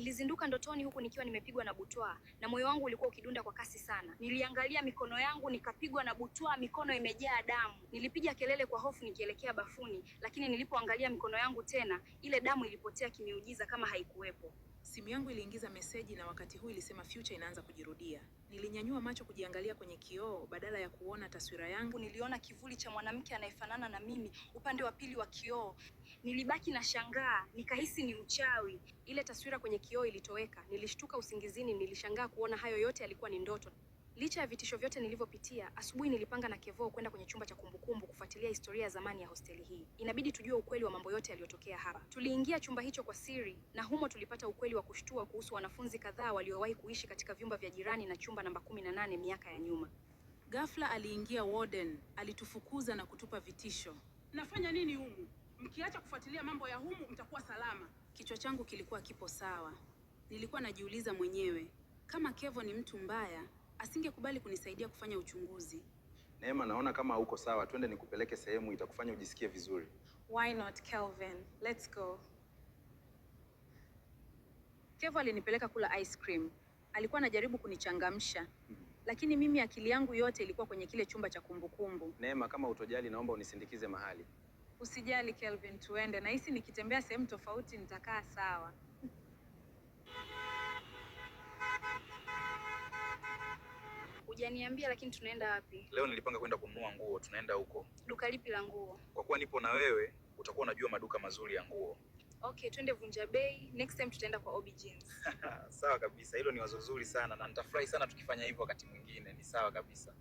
Nilizinduka ndotoni huku nikiwa nimepigwa na butwaa na moyo wangu ulikuwa ukidunda kwa kasi sana. Niliangalia mikono yangu nikapigwa na butwaa, mikono imejaa damu. Nilipiga kelele kwa hofu nikielekea bafuni, lakini nilipoangalia mikono yangu tena, ile damu ilipotea kimiujiza kama haikuwepo. Simu yangu iliingiza meseji na wakati huu ilisema future inaanza kujirudia. Nilinyanyua macho kujiangalia kwenye kioo, badala ya kuona taswira yangu niliona kivuli cha mwanamke anayefanana na mimi upande wa pili wa kioo. Nilibaki na shangaa, nikahisi ni uchawi. Ile taswira kwenye kioo ilitoweka. Nilishtuka usingizini, nilishangaa kuona hayo yote yalikuwa ni ndoto. Licha ya vitisho vyote nilivyopitia, asubuhi nilipanga na Kevo kwenda kwenye chumba cha kumbukumbu kufuatilia historia ya zamani ya hosteli hii. Inabidi tujue ukweli wa mambo yote yaliyotokea hapa. Tuliingia chumba hicho kwa siri na humo tulipata ukweli wa kushtua kuhusu wanafunzi kadhaa waliowahi kuishi katika vyumba vya jirani na chumba namba 18 miaka ya nyuma. Ghafla aliingia warden, alitufukuza na kutupa vitisho. Nafanya nini humu? Mkiacha kufuatilia mambo ya humu mtakuwa salama. Kichwa changu kilikuwa kipo sawa. Nilikuwa najiuliza mwenyewe, kama Kevo ni mtu mbaya, asingekubali kunisaidia kufanya uchunguzi. Neema, naona kama hauko sawa, twende nikupeleke sehemu itakufanya ujisikie vizuri. Why not, Kelvin? Let's go. Kevo alinipeleka kula ice cream. Alikuwa anajaribu kunichangamsha. Lakini mimi akili yangu yote ilikuwa kwenye kile chumba cha kumbukumbu. Neema, kama utojali naomba unisindikize mahali. Usijali Kelvin, tuende. Nahisi nikitembea sehemu tofauti nitakaa sawa. Hujaniambia lakini tunaenda wapi? Leo nilipanga kwenda kununua nguo, tunaenda huko. Duka lipi la nguo? Kwa kuwa nipo na wewe, utakuwa unajua maduka mazuri ya nguo. Okay, twende Vunja Bei. Next time tutaenda kwa Obi Jeans. Sawa kabisa, hilo ni wazo zuri sana na nitafurahi sana tukifanya hivyo wakati mwingine. Ni sawa kabisa.